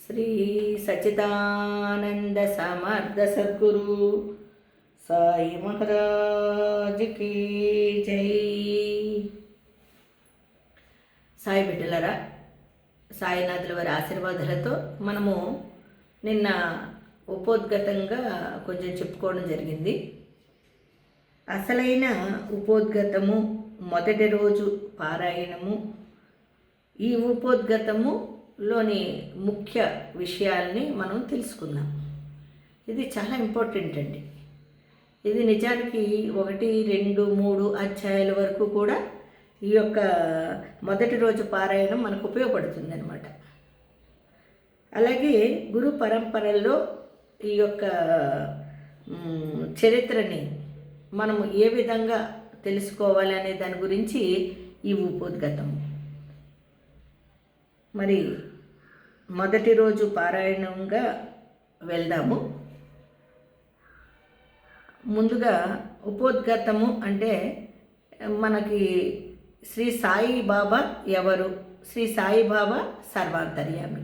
శ్రీ సచిదానంద సమర్థ సద్గురు సాయి మహారాజ్ కీ జై. సాయి బిడ్డలరా, సాయినాథుల వారి ఆశీర్వాదాలతో మనము నిన్న ఉపోద్గతంగా కొంచెం చెప్పుకోవడం జరిగింది. అసలైన ఉపోద్గతము మొదటి రోజు పారాయణము, ఈ ఉపోద్గతములోని ముఖ్య విషయాల్ని మనం తెలుసుకుందాం. ఇది చాలా ఇంపార్టెంట్ అండి. ఇది నిజానికి 1, 2, 3 అధ్యాయాల వరకు కూడా ఈ యొక్క మొదటి రోజు పారాయణం మనకు ఉపయోగపడుతుంది అన్నమాట. అలాగే గురు పరంపరలో ఈ యొక్క చరిత్రని మనము ఏ విధంగా తెలుసుకోవాలి అనే దాని గురించి ఈ ఉపోద్గతం. మరి మొదటి రోజు పారాయణంగా వెళ్దాము. ముందుగా ఉపోద్గతము అంటే మనకి శ్రీ సాయి బాబా ఎవరు? శ్రీ సాయిబాబా సర్వాంతర్యామి.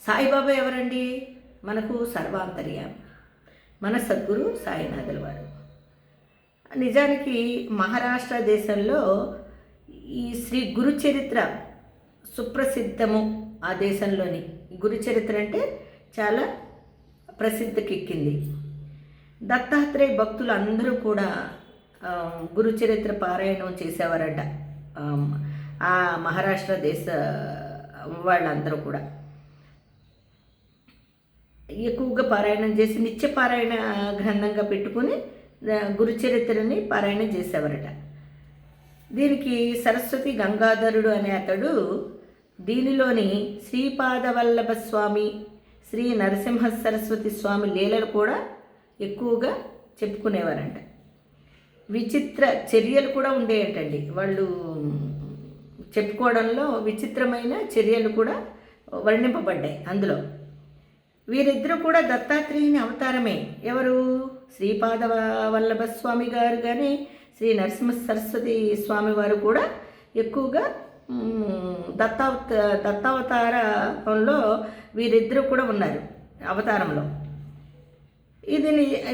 సాయిబాబా ఎవరండి? మనకు సర్వాంతర్యామి, మన సద్గురు సాయినాథుల వారు. నిజానికి మహారాష్ట్ర దేశంలో ఈ శ్రీ గురు చరిత్ర సుప్రసిద్ధము. ఆ దేశంలోని గురు చరిత్ర అంటే చాలా ప్రసిద్ధికెక్కింది. దత్తాత్రేయ భక్తులు అందరూ కూడా గురు చరిత్ర పారాయణం చేసేవారట. ఆ మహారాష్ట్ర దేశ వాళ్ళందరూ కూడా ఎక్కువగా పారాయణం చేసి నిత్య పారాయణ గ్రంథంగా పెట్టుకుని గురు చరిత్రని పారాయణం చేసేవారట. దీనికి సరస్వతి గంగాధరుడు అనే అతడు దీనిలోని శ్రీపాదవల్లభ స్వామి, శ్రీ నరసింహ సరస్వతి స్వామి లీలలు కూడా ఎక్కువగా చెప్పుకునేవారంట. విచిత్ర చర్యలు కూడా ఉండేటండి. వాళ్ళు చెప్పుకోవడంలో విచిత్రమైన చర్యలు కూడా వర్ణింపబడ్డాయి అందులో. వీరిద్దరూ కూడా దత్తాత్రేయుని అవతారమే. ఎవరు? శ్రీపాద వల్లభ స్వామి గారు కానీ శ్రీ నరసింహ సరస్వతి స్వామి వారు కూడా ఎక్కువగా దత్తావతారంలో వీరిద్దరూ కూడా ఉన్నారు అవతారంలో.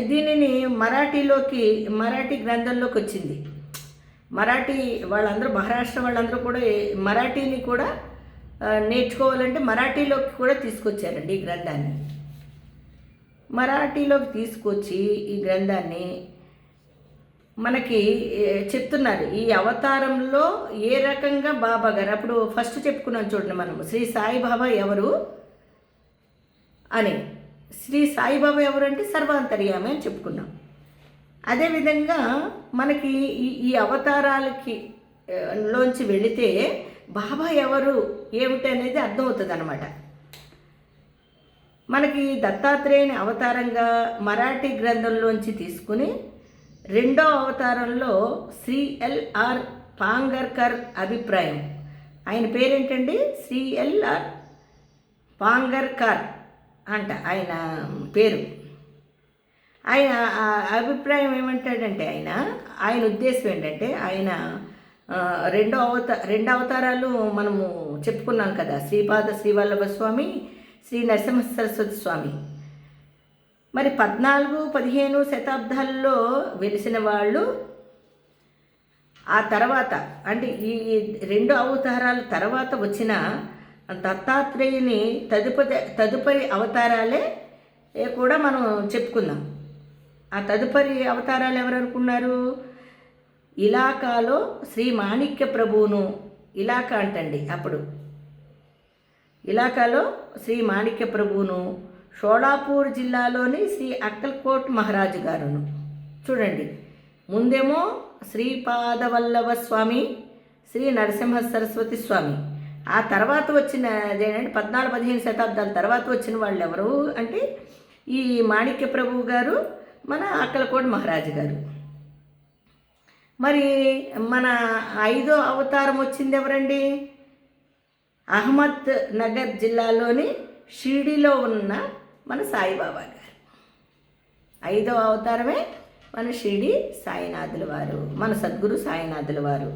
దీనిని మరాఠీ గ్రంథంలోకి వచ్చింది. మరాఠీ వాళ్ళందరూ, మహారాష్ట్ర వాళ్ళందరూ కూడా మరాఠీని కూడా నేర్చుకోవాలంటే మరాఠీలోకి కూడా తీసుకొచ్చారండి ఈ గ్రంథాన్ని. మరాఠీలోకి తీసుకొచ్చి ఈ గ్రంథాన్ని మనకి చెప్తున్నారు. ఈ అవతారంలో ఏ రకంగా బాబా గారు, అప్పుడు ఫస్ట్ చెప్పుకున్నాం చూడండి మనం, శ్రీ సాయిబాబా ఎవరు అని. శ్రీ సాయిబాబా ఎవరు అంటే సర్వాంతర్యామి అని చెప్పుకున్నాం. అదేవిధంగా మనకి ఈ అవతారాలకి లోంచి వెళితే బాబా ఎవరు ఏమిటి అనేది అర్థమవుతుంది అన్నమాట. మనకి దత్తాత్రేయుని అవతారంగా మరాఠీ గ్రంథంలోంచి తీసుకుని రెండో అవతారంలో శ్రీ ఎల్ఆర్ పాంగర్కర్ అభిప్రాయం. ఆయన పేరేంటండి? శ్రీ ఎల్ఆర్ పాంగర్కర్ అంట ఆయన పేరు. ఆయన అభిప్రాయం ఏమంటాడంటే, ఆయన ఉద్దేశం ఏంటంటే, ఆయన రెండు అవతారాలు మనము చెప్పుకున్నాం కదా, శ్రీవల్లభ స్వామి, శ్రీ నరసింహ సరస్వతి స్వామి. మరి 14, 15 శతాబ్దాల్లో వెలిసిన వాళ్ళు ఆ తర్వాత, అంటే ఈ 2 అవతారాల తర్వాత వచ్చిన దత్తాత్రేయుని తదుపరి అవతారాలే కూడా మనం చెప్పుకుందాం. ఆ తదుపరి అవతారాలు ఎవరు అనుకున్నారు? ఇలాకాలో శ్రీ మాణిక్య ప్రభువును, ఇలాకా అంటండి అప్పుడు, ఇలాకాలో శ్రీ మాణిక్య ప్రభువును, షోలాపూర్ జిల్లాలోని శ్రీ అక్కల్కోట్ మహారాజు గారును. చూడండి, ముందేమో శ్రీపాదవల్లభ స్వామి, శ్రీ నరసింహ సరస్వతి స్వామి. ఆ తర్వాత వచ్చిన అదేనంటే 14, 15 శతాబ్దాల తర్వాత వచ్చిన వాళ్ళు ఎవరు అంటే ఈ మాణిక్య ప్రభువు గారు, మన అక్కలకోట మహారాజు గారు. మరి మన 5వ అవతారం వచ్చింది ఎవరండి? అహ్మద్ నగర్ జిల్లాలోని షిరిడీలో ఉన్న మన సాయిబాబా గారు. 5వ అవతారమే మన షిరిడి సాయినాథుల వారు, మన సద్గురు సాయినాథుల వారు.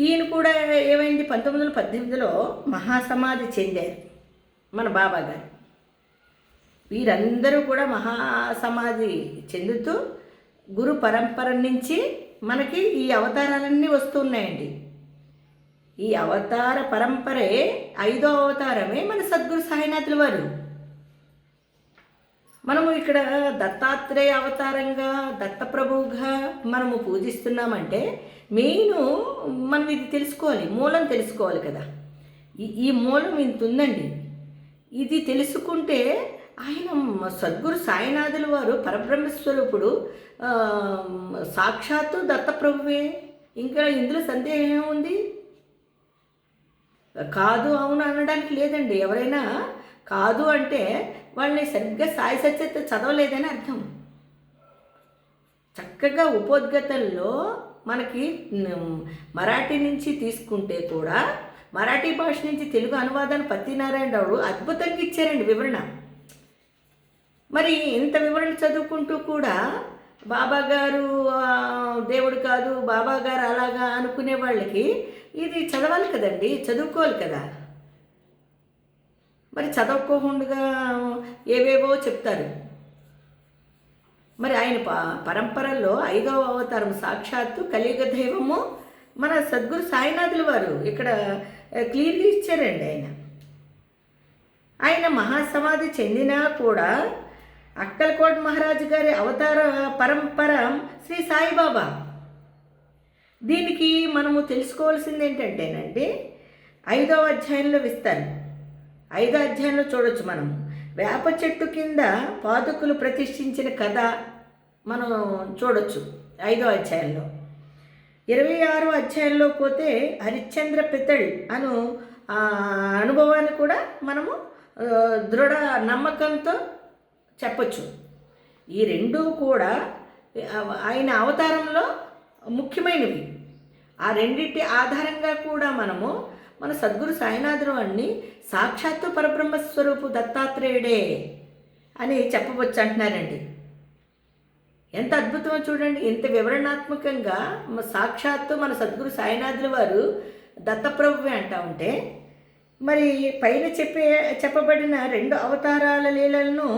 ఈయన కూడా ఏమైంది, 1918లో మహాసమాధి చెందారు మన బాబా గారు. వీరందరూ కూడా మహాసమాధి చెందుతూ గురు పరంపర నుంచి మనకి ఈ అవతారాలన్నీ వస్తున్నాయండి. ఈ అవతార పరంపరే 5వ అవతారమే మన సద్గురు సాయినాథుల వారు. మనము ఇక్కడ దత్తాత్రేయ అవతారంగా దత్తప్రభువుగా మనము పూజిస్తున్నామంటే మెయిన్ మనం ఇది తెలుసుకోవాలి, మూలం తెలుసుకోవాలి కదా. ఈ మూలం ఇంత ఉందండి. ఇది తెలుసుకుంటే ఆయన సద్గురు సాయినాథుల వారు పరబ్రహ్మస్వరూపుడు, సాక్షాత్తు దత్తప్రభువే. ఇంకా ఇందులో సందేహం ఏముంది? కాదు అవును అనడానికి లేదండి. ఎవరైనా కాదు అంటే వాళ్ళని సరిగ్గా సాయి సత్యత చదవలేదని అర్థం. చక్కగా ఉపోద్గతంలో మనకి మరాఠీ నుంచి తీసుకుంటే కూడా మరాఠీ భాష నుంచి తెలుగు అనువాదాన్ని పత్తినారాయణరావు అద్భుతంగా ఇచ్చారండి వివరణ. మరి ఇంత వివరణ చదువుకుంటూ కూడా బాబాగారు దేవుడు కాదు, బాబాగారు అలాగా అనుకునే వాళ్ళకి ఇది చదవాలి కదండి, చదువుకోవాలి కదా. మరి చదవుకోకుండా ఏవేవో చెప్తారు. మరి ఆయన పరంపరలో 5వ అవతారం సాక్షాత్తు కలియుగ దైవము మన సద్గురు సాయినాథుల వారు ఇక్కడ క్లియర్గా ఇచ్చారండి. ఆయన మహాసమాధి చెందినా కూడా అక్కల్కోట్ మహారాజు గారి అవతార పరంపర శ్రీ సాయిబాబా. దీనికి మనము తెలుసుకోవాల్సింది ఏంటంటేనండి, 5వ అధ్యాయంలో విస్తారం, 5వ అధ్యాయంలో చూడొచ్చు మనం. వేప చెట్టు కింద పాదుకులు ప్రతిష్ఠించిన కథ మనం చూడొచ్చు 5వ అధ్యాయంలో. 26వ అధ్యాయంలో పోతే హరిశ్చంద్ర పితళ్ అను అనుభవాన్ని కూడా మనము దృఢ నమ్మకంతో చెప్పచ్చు. ఈ రెండూ కూడా ఆయన అవతారంలో ముఖ్యమైనవి. ఆ రెండింటి ఆధారంగా కూడా మనము మన సద్గురు సాయినాథుడు వారిని సాక్షాత్తు పరబ్రహ్మస్వరూపు దత్తాత్రేయుడే అని చెప్పవచ్చు అంటున్నారండి. ఎంత అద్భుతమో చూడండి. ఇంత వివరణాత్మకంగా సాక్షాత్తు మన సద్గురు సాయినాథుల వారు దత్తప్రభువే అంటా ఉంటే, మరి పైన చెప్పబడిన 2 అవతారాల లీలలను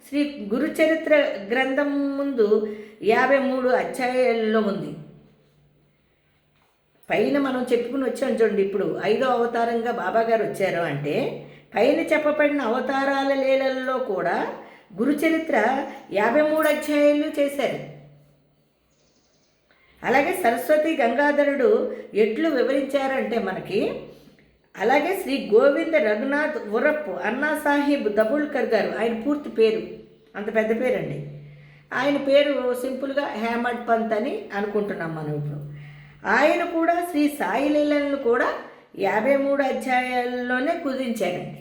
శ్రీ గురుచరిత్ర గ్రంథం ముందు 53 అధ్యాయాల్లో ఉంది. పైన మనం చెప్పుకుని వచ్చాం చూడండి. ఇప్పుడు 5వ అవతారంగా బాబాగారు వచ్చారు అంటే పైన చెప్పబడిన అవతారాల లీలల్లో కూడా గురుచరిత్ర 53 అధ్యాయాలు చేశారు. అలాగే సరస్వతి గంగాధరుడు ఎట్లు వివరించారంటే మనకి, అలాగే శ్రీ గోవింద రఘునాథ్ ఉరప్ అన్నా సాహిబ్ దబుల్కర్ గారు, ఆయన పూర్తి పేరు అంత పెద్ద పేరండి. ఆయన పేరు సింపుల్గా హేమడ్ పంత్ అని అనుకుంటున్నాం మనం ఇప్పుడు. ఆయన కూడా శ్రీ సాయి లీలలను కూడా 53 అధ్యాయాల్లోనే కుదించారండి.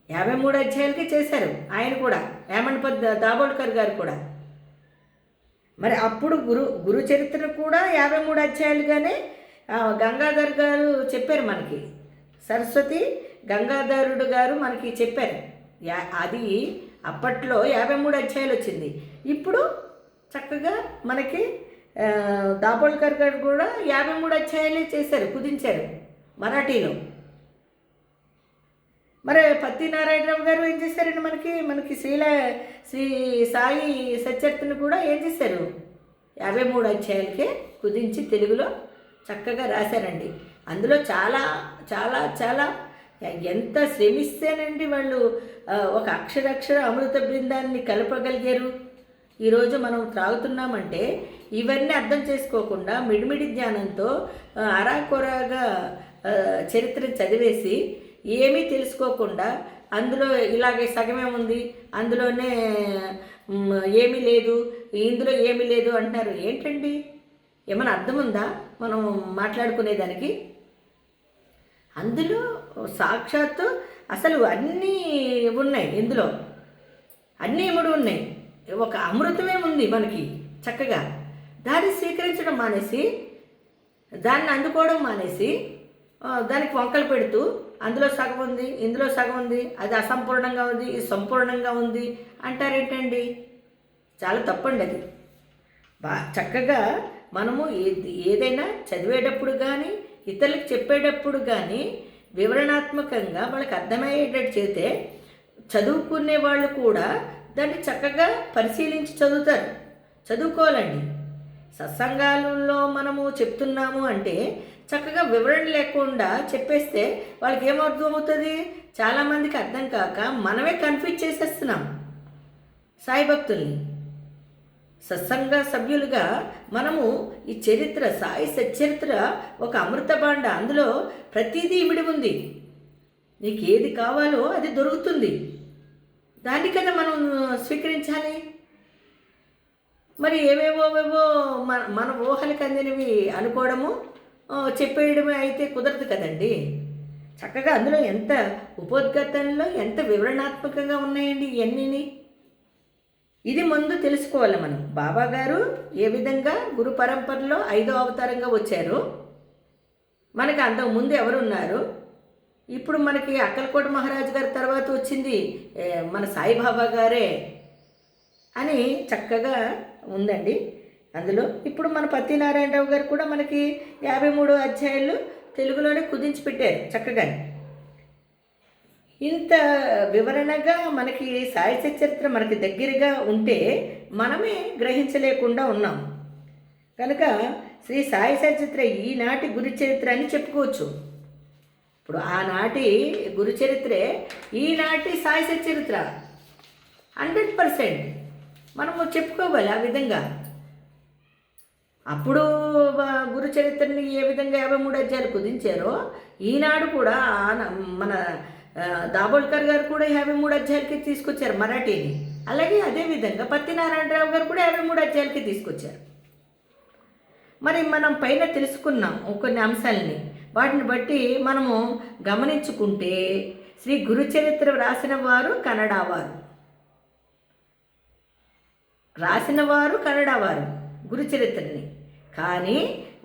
53 అధ్యాయాలకి చేశారు ఆయన కూడా, హేమండ్ పంత్ దాబోల్కర్ గారు కూడా. మరి అప్పుడు గురు చరిత్ర కూడా 53 అధ్యాయాలుగానే గంగాధర్ గారు చెప్పారు మనకి. సరస్వతి గంగాధరుడు గారు మనకి చెప్పారు. అది అప్పట్లో 53 అధ్యాయాలు వచ్చింది. ఇప్పుడు చక్కగా మనకి దాబోల్కర్ గారు కూడా 53 అధ్యాయాలే చేశారు, కుదించారు మరాఠీలో. మరి పత్తినారాయణరావు గారు ఏం చేశారండి మనకి శ్రీ సాయి సచరిత్రను కూడా ఏం చేశారు, 53 అధ్యాయాలకే కుదించి తెలుగులో చక్కగా రాశారండి. అందులో చాలా చాలా చాలా ఎంత శ్రమిస్తేనండి వాళ్ళు ఒక అక్షరాక్షర అమృత బృందాన్ని కలపగలిగారు. ఈరోజు మనం త్రాగుతున్నామంటే ఇవన్నీ అర్థం చేసుకోకుండా మిడిమిడి జ్ఞానంతో అరాకొరాగా చరిత్ర చదివేసి ఏమీ తెలుసుకోకుండా అందులో ఇలాగే సగమే ఉంది, అందులోనే ఏమీ లేదు, ఇందులో ఏమీ లేదు అంటారు. ఏంటండి, ఏమైనా అర్థం ఉందా మనం మాట్లాడుకునేదానికి? అందులో సాక్షాత్తు అసలు అన్నీ ఉన్నాయి, ఇందులో అన్నీ ఇముడు ఉన్నాయి. ఒక అమృతమే ఉంది మనకి చక్కగా. దాన్ని స్వీకరించడం మానేసి, దాన్ని అందుకోవడం మానేసి, దానికి వంకలు పెడుతూ అందులో సగం ఉంది, ఇందులో సగం ఉంది, అది అసంపూర్ణంగా ఉంది, ఇది సంపూర్ణంగా ఉంది అంటారేంటండి? చాలా తప్పండి అది. చక్కగా మనము ఏదైనా చదివేటప్పుడు కానీ ఇతరులకు చెప్పేటప్పుడు కానీ వివరణాత్మకంగా వాళ్ళకి అర్థమయ్యేటట్టు చేస్తే చదువుకునే వాళ్ళు కూడా దాన్ని చక్కగా పరిశీలించి చదువుకోవాలండి. సత్సంగాలలో మనము చెప్తున్నాము అంటే చక్కగా వివరణ లేకుండా చెప్పేస్తే వాళ్ళకి ఏమర్థం అవుతుంది? చాలామందికి అర్థం కాక మనమే కన్ఫ్యూజ్ చేసేస్తున్నాం సాయి భక్తుల్ని. సత్సంగ సభ్యులుగా మనము ఈ చరిత్ర, సాయి సచ్చరిత్ర ఒక అమృత భాండ, అందులో ప్రతిదీ ఇమిడి ఉంది. నీకు ఏది కావాలో అది దొరుకుతుంది, దాన్ని కదా మనం స్వీకరించాలి. మరి ఏవేవో మన ఊహలకు అందినవి అనుకోవడము, చెప్పేయడమే అయితే కుదరదు కదండి. చక్కగా అందులో ఎంత ఉపోద్ఘాతంలో ఎంత వివరణాత్మకంగా ఉన్నాయండి ఇవన్నీ. ఇది ముందు తెలుసుకోవాలి మనం. బాబా గారు ఏ విధంగా గురు పరంపరలో 5వ అవతారంగా వచ్చారు, మనకి అంతకుముందు ఎవరున్నారు, ఇప్పుడు మనకి అక్కలకోట మహారాజు గారి తర్వాత వచ్చింది మన సాయిబాబా గారే అని చక్కగా ఉందండి అందులో. ఇప్పుడు మన పత్తినారాయణరావు గారు కూడా మనకి 53 అధ్యాయాలు తెలుగులోనే కుదించి పెట్టారు చక్కగా. ఇంత వివరణగా మనకి సాయి సచ్చరిత్ర మనకి దగ్గరగా ఉంటే మనమే గ్రహించలేకుండా ఉన్నాం కనుక శ్రీ సాయి సచ్చరిత్ర ఈనాటి గురుచరిత్ర అని చెప్పుకోవచ్చు. ఇప్పుడు ఆనాటి గురుచరిత్రే ఈనాటి సాయి సచ్చరిత్ర 100% మనము చెప్పుకోవాలి. ఆ విధంగా అప్పుడు గురుచరిత్రని ఏ విధంగా 53 అధ్యాయాలు కుదించారో ఈనాడు కూడా మన దాబోల్కర్ గారు కూడా 53 అధ్యాయాలకి తీసుకొచ్చారు మరాఠీని. అలాగే అదేవిధంగా పత్తినారాయణరావు గారు కూడా 53 అధ్యాయాలకి తీసుకొచ్చారు. మరి మనం పైన తెలుసుకున్నాం కొన్ని అంశాలని, వాటిని బట్టి మనము గమనించుకుంటే శ్రీ గురుచరిత్ర రాసిన వారు కన్నడ వారు గురుచరిత్రని, కానీ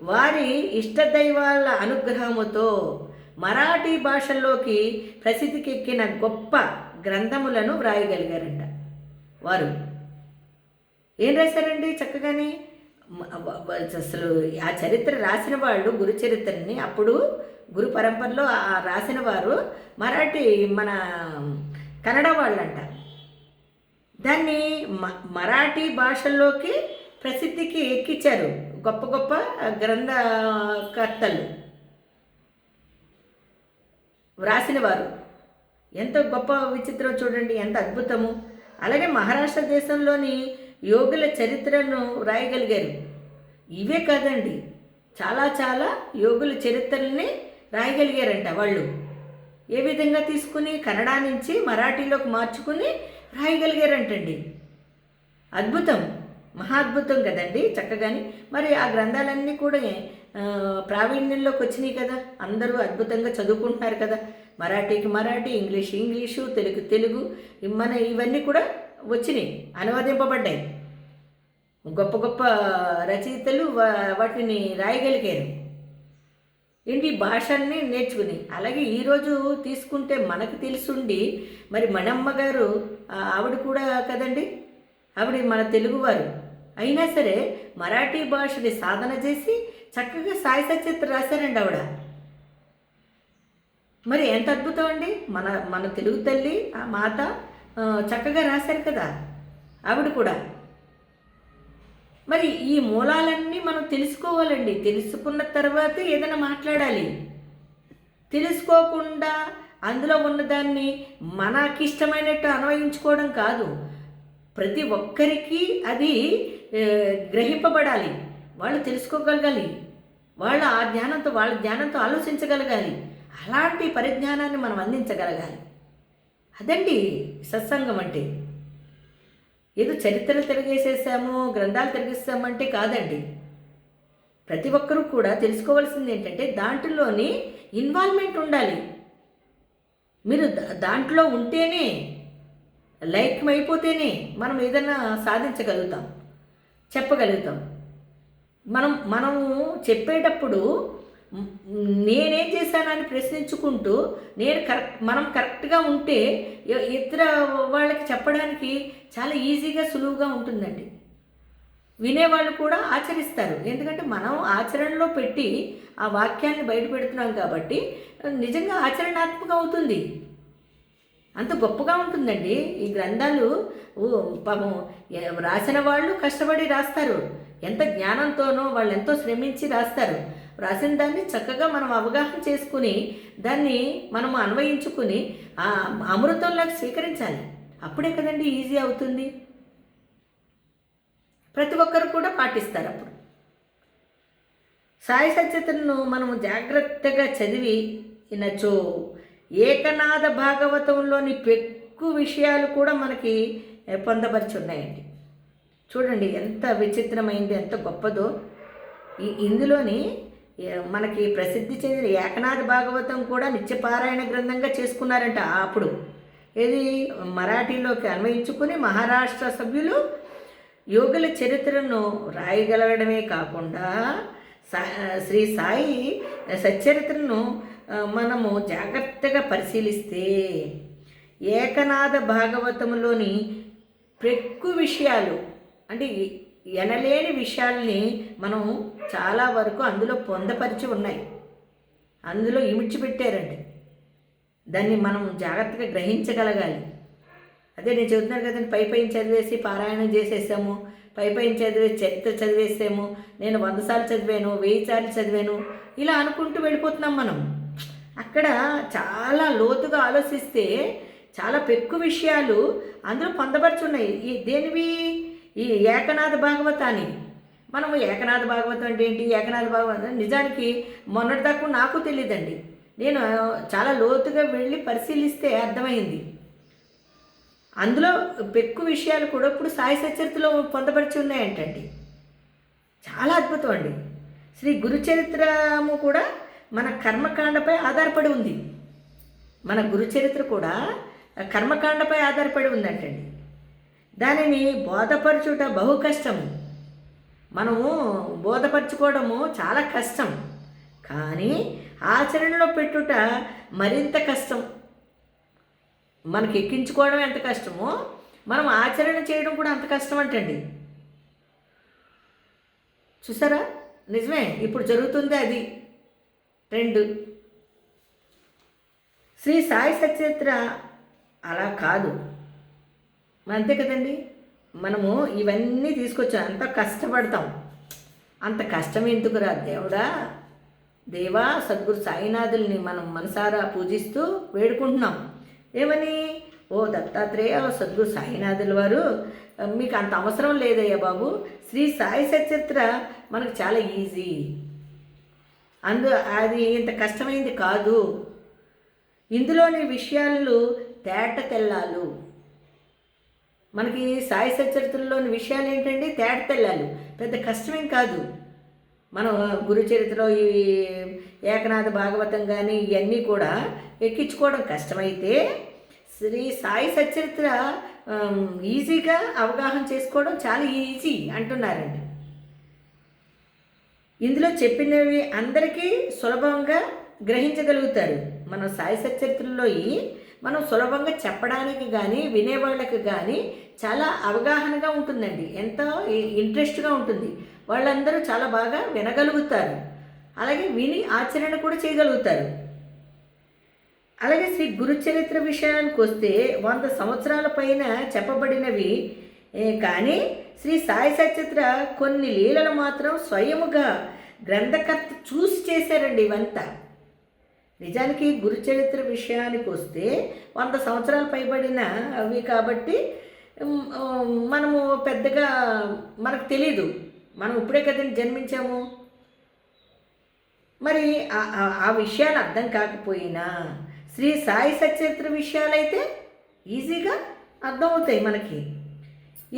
వారి ఇష్టదైవాల అనుగ్రహముతో మరాఠీ భాషల్లోకి ప్రసిద్ధికెక్కిన గొప్ప గ్రంథములను వ్రాయగలిగారంట. వారు ఏం రాశారండి చక్కగాని. అసలు ఆ చరిత్ర రాసిన వాళ్ళు గురుచరిత్రని అప్పుడు గురు పరంపరలో రాసిన వారు మరాఠీ మన కన్నడ వాళ్ళంట. దాన్ని మరాఠీ భాషల్లోకి ప్రసిద్ధికి ఎక్కించారు గొప్ప గొప్ప గ్రంథకర్తలు, వ్రాసినవారు. ఎంత గొప్ప విచిత్రం చూడండి, ఎంత అద్భుతము. అలాగే మహారాష్ట్ర దేశంలోని యోగుల చరిత్రను రాయగలిగారు. ఇవే కాదండి, చాలా చాలా యోగుల చరిత్రల్ని రాయగలిగారంట వాళ్ళు. ఏ విధంగా తీసుకుని కన్నడ నుంచి మరాఠీలోకి మార్చుకుని రాయగలిగారంటండి. అద్భుతం, మహా అద్భుతం కదండి చక్కగాని. మరి ఆ గ్రంథాలన్నీ కూడా ప్రావీణ్యంలోకి వచ్చినాయి కదా, అందరూ అద్భుతంగా చదువుకుంటున్నారు కదా. మరాఠీకి మరాఠీ, ఇంగ్లీషు, తెలుగు ఇవన్నీ కూడా వచ్చినాయి, అనువదింపబడ్డాయి. గొప్ప గొప్ప రచయితలు వాటిని రాయగలిగారు ఏంటి భాషల్ని నేర్చుకుని. అలాగే ఈరోజు తీసుకుంటే మనకు తెలుసుండి మరి మనమ్మ గారు ఆవిడ కూడా కదండి, ఆవిడ మన తెలుగువారు అయినా సరే మరాఠీ భాషని సాధన చేసి చక్కగా సాయి సచ్చరిత్ర రాశారండి ఆవిడ. మరి ఎంత అద్భుతం అండి, మన తెలుగు తల్లి ఆ మాత చక్కగా రాశారు కదా ఆవిడ కూడా. మరి ఈ మూలాలన్నీ మనం తెలుసుకోవాలండి. తెలుసుకున్న తర్వాత ఏదైనా మాట్లాడాలి. తెలుసుకోకుండా అందులో ఉన్నదాన్ని మనకిష్టమైనట్టు అన్వయించుకోవడం కాదు. ప్రతి ఒక్కరికి అది గ్రహింపబడాలి, వాళ్ళు తెలుసుకోగలగాలి, వాళ్ళ జ్ఞానంతో ఆలోచించగలగాలి. అలాంటి పరిజ్ఞానాన్ని మనం అందించగలగాలి. అదండి సత్సంగం అంటే. ఏదో చరిత్రలు తిరిగేసేసాము, గ్రంథాలు తిరిగేసామంటే కాదండి. ప్రతి ఒక్కరూ కూడా తెలుసుకోవాల్సింది ఏంటంటే దాంట్లోని ఇన్వాల్వ్మెంట్ ఉండాలి. మీరు దాంట్లో ఉంటేనే, లైక్యమైపోతేనే మనం ఏదైనా సాధించగలుగుతాం, చెప్పగలుగుతాం. మనము చెప్పేటప్పుడు నేనేం చేశానని ప్రశ్నించుకుంటూ మనం కరెక్ట్గా ఉంటే ఇతర వాళ్ళకి చెప్పడానికి చాలా ఈజీగా సులువుగా ఉంటుందండి. వినేవాళ్ళు కూడా ఆచరిస్తారు. ఎందుకంటే మనం ఆచరణలో పెట్టి ఆ వాక్యాన్ని బయట పెడుతున్నాం కాబట్టి నిజంగా ఆచరణాత్మకం అవుతుంది. అంత గొప్పగా ఉంటుందండి ఈ గ్రంథాలు. పాపం రాసిన వాళ్ళు కష్టపడి రాస్తారు, ఎంత జ్ఞానంతోనో వాళ్ళు ఎంతో శ్రమించి రాస్తారు. రాసిన దాన్ని చక్కగా మనం అవగాహన చేసుకుని దాన్ని మనం అన్వయించుకుని ఆ అమృతంలోకి స్వీకరించాలి. అప్పుడే కదండి ఈజీ అవుతుంది. ప్రతి ఒక్కరు కూడా పాటిస్తారు. అప్పుడు సాయి సచరిత్రను మనం జాగ్రత్తగా చదివి వినచో ఏకనాథ భాగవతంలోని పెక్కు విషయాలు కూడా మనకి పొందపరిచి ఉన్నాయండి. చూడండి ఎంత విచిత్రమైంది, ఎంత గొప్పదో. ఇందులోని మనకి ప్రసిద్ధి చెందిన ఏకనాథ భాగవతం కూడా నిత్యపారాయణ గ్రంథంగా చేసుకున్నారంట అప్పుడు. ఇది మరాఠీలోకి అన్వయించుకుని మహారాష్ట్ర సభ్యులు యోగుల చరిత్రను రాయగలగడమే కాకుండా శ్రీ సాయి సచ్చరిత్రను మనము జాగ్రత్తగా పరిశీలిస్తే ఏకనాథ భాగవతంలోని పెక్కు విషయాలు అంటే ఎనలేని విషయాల్ని మనం చాలా వరకు అందులో పొందపరిచి ఉన్నాయి, అందులో ఇమిడ్చిపెట్టారండి. దాన్ని మనం జాగ్రత్తగా గ్రహించగలగాలి. అదే నేను చెబుతున్నాను కదండి, పైపైన చదివేసి పారాయణం చేసేసాము, పైపైన చదివేసి చరిత్ర చదివేసాము, నేను 100 సార్లు చదివాను, 1000 సార్లు చదివాను, ఇలా అనుకుంటూ వెళ్ళిపోతున్నాం మనం. అక్కడ చాలా లోతుగా ఆలోచిస్తే చాలా పెక్కు విషయాలు అందులో పొందపరుచున్నాయి. దేనివి? ఈ ఏకనాథ భాగవతాన్ని. మనము ఏకనాథ భాగవతం అంటే ఏంటి, ఏకనాథ భాగవతం నిజానికి మొన్నటిదాకా నాకు తెలియదండి. నేను చాలా లోతుగా వెళ్ళి పరిశీలిస్తే అర్థమైంది. అందులో పెక్కు విషయాలు కూడా ఇప్పుడు సాయి సచరిత్రలో పొందపరిచి ఉన్నాయంటండి. చాలా అద్భుతం అండి. శ్రీ గురుచరిత్రము కూడా మన కర్మకాండపై ఆధారపడి ఉంది. మన గురుచరిత్ర కూడా కర్మకాండపై ఆధారపడి ఉందంటండి. దానిని బోధపరచుట బహు కష్టం. మనము బోధపరచుకోవడము చాలా కష్టం, కానీ ఆచరణలో పెట్టుట మరింత కష్టం. మనకి ఎక్కించుకోవడం ఎంత కష్టమో మనం ఆచరణ చేయడం కూడా అంత కష్టం అంటండి. చూసారా, నిజమే ఇప్పుడు జరుగుతుంది అది ట్రెండ్. శ్రీ సాయి సచరిత్ర అలా కాదు, అంతే కదండి. మనము ఇవన్నీ తీసుకొచ్చాం, అంత కష్టపడతాం. అంత కష్టం ఎందుకురా దేవుడా, దేవా సద్గురు సాయినాథుల్ని మనం మనసారా పూజిస్తూ వేడుకుంటున్నాం. ఏమని? ఓ దత్తాత్రేయ, సద్గురు సాయినాథుల వారు, మీకు అంత అవసరం లేదయ్యా బాబు, శ్రీ సాయి సచరిత్ర మనకు చాలా ఈజీ, అది ఇంత కష్టమైంది కాదు. ఇందులోని విషయాలు తేట తెల్లాలు. మనకి సాయి సచరిత్రలోని విషయాలు ఏంటండి? తేట తెల్లాలు, పెద్ద కష్టమేం కాదు. మనం గురుచరిత్రలో ఈ ఏకనాథ భాగవతం కానీ ఇవన్నీ కూడా ఎక్కించుకోవడం కష్టమైతే శ్రీ సాయి సచరిత్ర ఈజీగా అవగాహన చేసుకోవడం చాలా ఈజీ అంటున్నారండి. ఇందులో చెప్పినవి అందరికీ సులభంగా గ్రహించగలుగుతారు. మనం సాయి సచరిత్రలో మనం సులభంగా చెప్పడానికి కానీ వినేవాళ్ళకి కానీ చాలా అవగాహనగా ఉంటుందండి, ఎంతో ఇంట్రెస్ట్గా ఉంటుంది. వాళ్ళందరూ చాలా బాగా వినగలుగుతారు, అలాగే విని ఆచరణ కూడా చేయగలుగుతారు. అలాగే శ్రీ గురుచరిత్ర విషయానికి వస్తే 100 సంవత్సరాల పైన చెప్పబడినవి, కానీ శ్రీ సాయి సచరిత్ర కొన్ని లీలలు మాత్రం స్వయముగా గ్రంథకర్త చూసి చేశారండి. ఇవంతా నిజానికి గురుచరిత్ర విషయానికి వస్తే 100 సంవత్సరాలు పైబడిన అవి కాబట్టి మనము పెద్దగా మనకు తెలీదు, మనం ఇప్పుడే కదండి జన్మించాము. మరి ఆ విషయాలు అర్థం కాకపోయినా శ్రీ సాయి సచరిత్ర విషయాలైతే ఈజీగా అర్థమవుతాయి మనకి.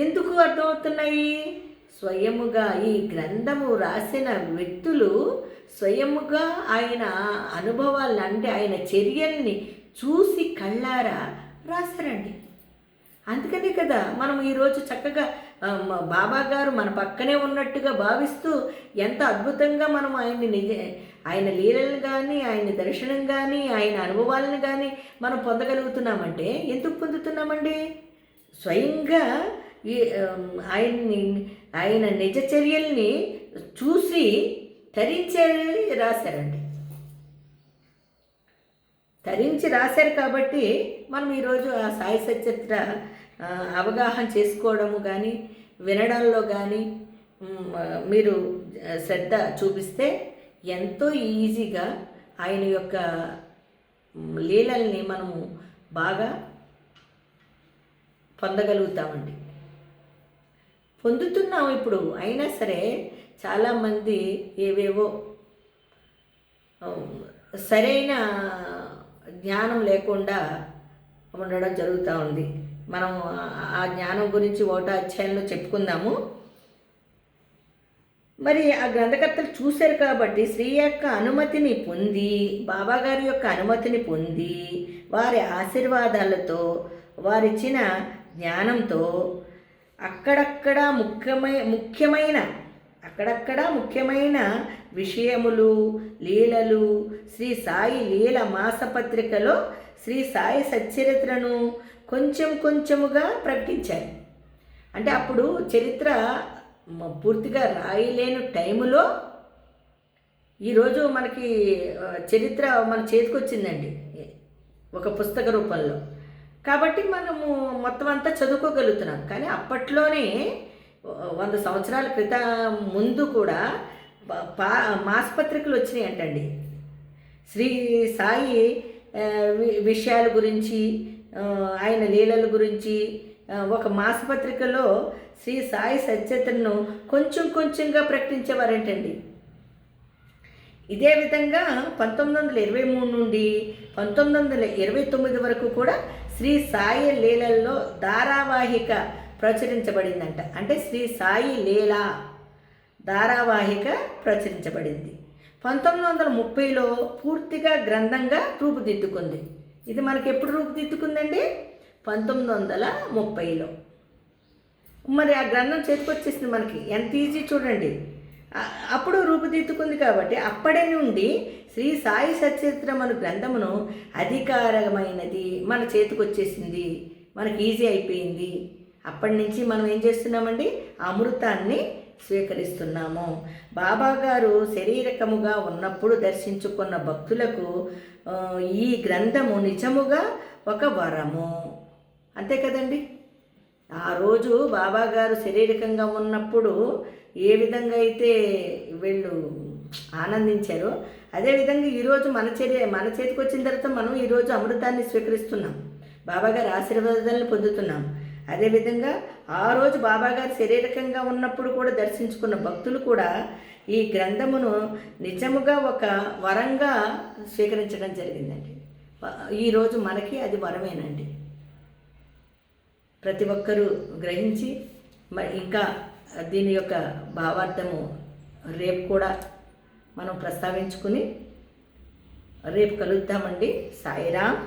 ఎందుకు అర్థమవుతున్నాయి? స్వయముగా ఈ గ్రంథము రాసిన వ్యక్తులు స్వయముగా ఆయన అనుభవాలను, అంటే ఆయన చర్యల్ని చూసి కళ్ళారా రాశారండి. అందుకనే కదా మనం ఈరోజు చక్కగా బాబా గారు మన పక్కనే ఉన్నట్టుగా భావిస్తూ ఎంత అద్భుతంగా మనం ఆయన లీలలను కానీ, ఆయన దర్శనం కానీ, ఆయన అనుభవాలను కానీ మనం పొందగలుగుతున్నామంటే ఎందుకు పొందుతున్నామండి? స్వయంగా ఆయన్ని ఆయన నిజ చర్యల్ని చూసి తరించి రాశారండి. తరించి రాశారు కాబట్టి మనం ఈరోజు ఆ సాయి సచరిత్ర అవగాహన చేసుకోవడము కానీ వినడంలో కానీ మీరు శ్రద్ధ చూపిస్తే ఎంతో ఈజీగా ఆయన యొక్క లీలల్ని మనము బాగా పొందగలుగుతామండి. పొందుతున్నాం ఇప్పుడు. అయినా సరే చాలామంది ఏవేవో సరైన జ్ఞానం లేకుండా ఉండడం జరుగుతూ ఉంది. మనం ఆ జ్ఞానం గురించి ఒకటో అధ్యాయంలో చెప్పుకుందాము. మరి ఆ గ్రంథకర్తలు చూశారు కాబట్టి శ్రీ యొక్క అనుమతిని పొంది, బాబాగారి యొక్క అనుమతిని పొంది, వారి ఆశీర్వాదాలతో, వారిచ్చిన జ్ఞానంతో అక్కడక్కడ ముఖ్యమైన విషయములు, లీలలు శ్రీ సాయి లీల మాసపత్రికలో శ్రీ సాయి సచ్చరిత్రను కొంచెముగా ప్రకటించారు. అంటే అప్పుడు చరిత్ర పూర్తిగా రాయలేని టైములో ఈరోజు మనకి చరిత్ర మన చేతికి వచ్చిందండి ఒక పుస్తక రూపంలో. కాబట్టి మనము మొత్తం అంతా చదువుకోగలుగుతున్నాం. కానీ అప్పట్లోనే 100 సంవత్సరాల క్రితం ముందు కూడా మాసపత్రికలు వచ్చినాయి అంటండి. శ్రీ సాయి విషయాల గురించి, ఆయన లీలల గురించి ఒక మాసపత్రికలో శ్రీ సాయి సచ్చరిత్రను కొంచెంగా ప్రకటించేవారంటండి. ఇదే విధంగా 1923 నుండి 1929 వరకు కూడా శ్రీ సాయి లీలల్లో ధారావాహిక ప్రచురించబడిందంట. అంటే శ్రీ సాయి లీల ధారావాహిక ప్రచురించబడింది. 1930లో పూర్తిగా గ్రంథంగా రూపుదిద్దుకుంది. ఇది మనకి ఎప్పుడు రూపుదిద్దుకుందండి? 1930లో. మరి ఆ గ్రంథం చేతికొచ్చేసింది మనకి. ఎంత ఈజీ చూడండి. అప్పుడు రూపుదిద్దుకుంది కాబట్టి అప్పటి నుండి శ్రీ సాయి సచరిత్ర మన గ్రంథమును అధికారమైనది మన చేతికి వచ్చేసింది, మనకి ఈజీ అయిపోయింది. అప్పటి నుంచి మనం ఏం చేస్తున్నామండి? అమృతాన్ని స్వీకరిస్తున్నాము. బాబా గారు శరీరకముగా ఉన్నప్పుడు దర్శించుకున్న భక్తులకు ఈ గ్రంథము నిజముగా ఒక వరము. అంతే కదండి. ఆ రోజు బాబా గారు శారీరకంగా ఉన్నప్పుడు ఏ విధంగా అయితే వీళ్ళు ఆనందించారో అదేవిధంగా ఈరోజు మన చేతికి వచ్చిన తర్వాత మనం ఈరోజు అమృతాన్ని స్వీకరిస్తున్నాం, బాబాగారి ఆశీర్వాదాలను పొందుతున్నాం. అదేవిధంగా ఆ రోజు బాబాగారు శారీరకంగా ఉన్నప్పుడు కూడా దర్శించుకున్న భక్తులు కూడా ఈ గ్రంథమును నిజముగా ఒక వరంగా స్వీకరించడం జరిగిందండి. ఈరోజు మనకి అది వరమేనండి. ప్రతి ఒక్కరూ గ్రహించి మరి ఇంకా దీని యొక్క భావార్థము రేపు కూడా మనం ప్రస్తావించుకుని రేపు కలుద్దామండి. సాయిరామ్.